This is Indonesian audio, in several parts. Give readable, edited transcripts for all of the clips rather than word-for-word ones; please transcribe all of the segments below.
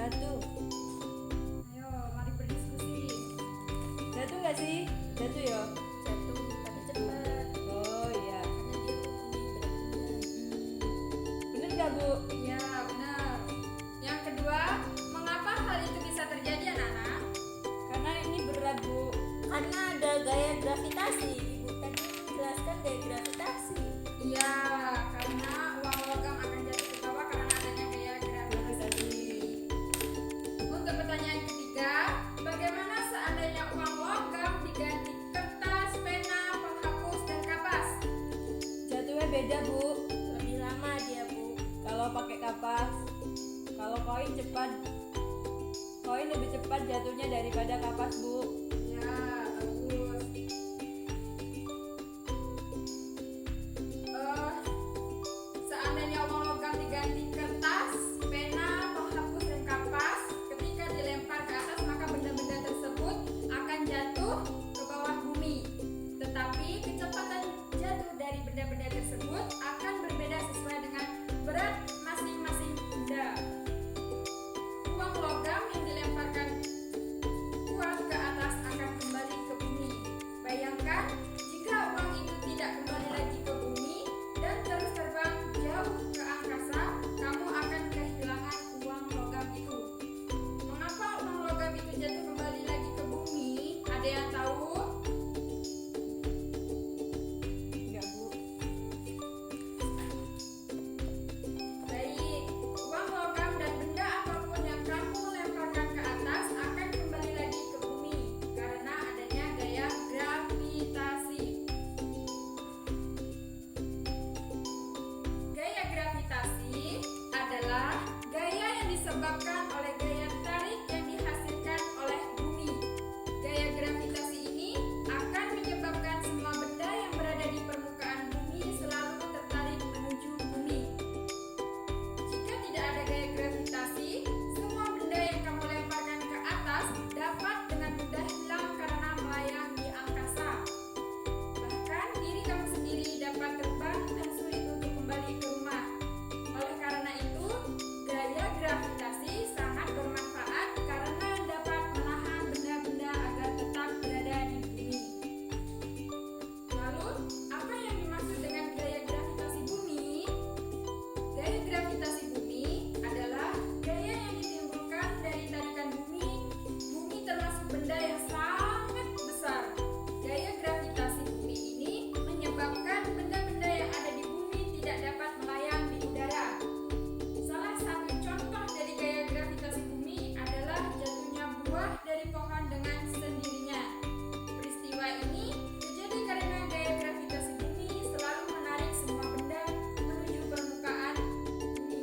wabarakatuh. Ayo, mari berdiskusi. Jatuh gak sih? Jatuh ya? Jatuh tapi cepat Oh iya. karena dia mempunyai berat benda. Bener gak Bu? Ya, benar. Yang kedua, mengapa hal itu bisa terjadi, anak-anak? Karena ini berat Bu. Karena ada gaya gravitasi. Ibu tadi menjelaskan gaya gravitasi. Iya, karena uang logam akan jatuh ke bawah karena adanya gaya gravitasi. Untuk pertanyaan ketiga, bagaimana seandainya uang logam diganti kertas, pena, penghapus, dan kapas? Jatuhnya beda Bu. Lebih lama dia, Bu. Kalau pakai kapas, kalau koin cepat. Koin lebih cepat jatuhnya daripada kapas Bu. Ya, bagus. Seandainya uang logam diganti kertas, pena, penghapus, dan kapas, ketika dilempar ke atas maka benda-benda tersebut akan jatuh ke bawah bumi. Tetapi kecepatan jatuh dari benda-benda tersebut akan berbeda sesuai dengan berat masing-masing benda. Uang logam yang dilemparkan kuat ke atas akan kembali ke bumi. Bayangkan jika uang itu tidak kembali lagi ke bumi dan terus terbang jauh ke angkasa, kamu akan kehilangan uang logam itu. Mengapa uang logam itu jatuh kembali lagi ke bumi? Ada yang tahu? Enggak Bu. Baik, uang logam dan benda apapun yang kamu lemparkan ke atas akan kembali lagi ke bumi karena adanya gaya gravitasi. Gaya gravitasi adalah gaya yang disebabkan oleh gaya tarik yang dihasilkan oleh bumi. Gaya gravitasi ini akan menyebabkan semua benda yang berada di permukaan bumi selalu tertarik menuju bumi. Jika tidak ada gaya gravitasi, semua benda yang kamu lemparkan ke atas dapat dengan mudah hilang karena melayang di angkasa. Bahkan diri kamu sendiri dapat terbang dan sulit untuk kembali ke rumah. Oleh karena itu, gaya gravitasi sangat bermanfaat karena dapat menahan benda-benda agar tetap berada di bumi. Lalu, apa yang dimaksud dengan gaya gravitasi bumi? Gaya gravitasi bumi adalah gaya yang ditimbulkan dari tarikan bumi. Bumi termasuk benda yang sangat besar. Gaya gravitasi bumi ini menyebabkan benda-benda yang ada di bumi tidak dapat melayang di udara. Salah satu contoh dari gaya gravitasi bumi adalah jatuhnya buah dari pohon dengan sendirinya. Peristiwa ini terjadi karena gaya gravitasi bumi selalu menarik semua benda menuju permukaan bumi.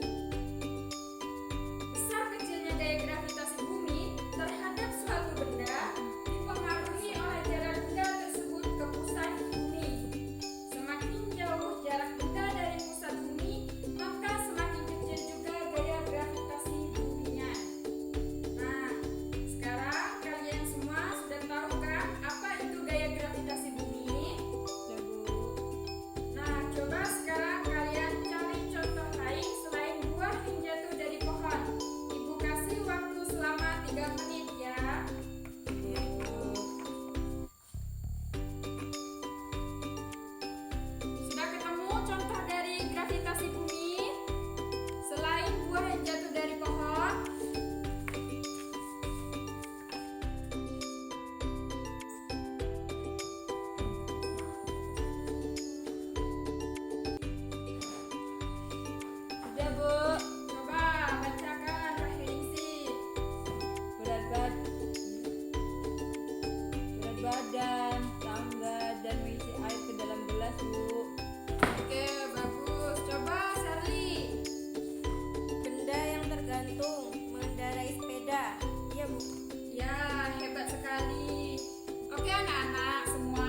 Besar kecilnya gaya gravitasi bumi terhadap suatu benda dipengaruhi oleh jarak benda tersebut ke pusat bumi. Semakin jauh jarak benda dari pusat bumi, maka semakin kecil juga gaya gravitasi buminya. Nah, sekarang kalian semua sudah tahu kan apa itu gaya gravitasi bumi? Ya Bu. Nah, coba sekarang kalian cari contoh lain selain buah yang jatuh dari pohon. Ibu kasih waktu selama 3 menit ya. Iya Bu. Sudah ketemu contoh dari gravitasi bumi? Selain buah yang jatuh dari pohon? Sudah Bu. Coba bacakan referensi. Berat badan, tangga, dan mengisi air ke dalam gelas Bu. Oke, bagus. Coba Sherly. Benda yang tergantung mengendarai sepeda. Iya, Bu. Ya, hebat sekali. Oke anak-anak semua,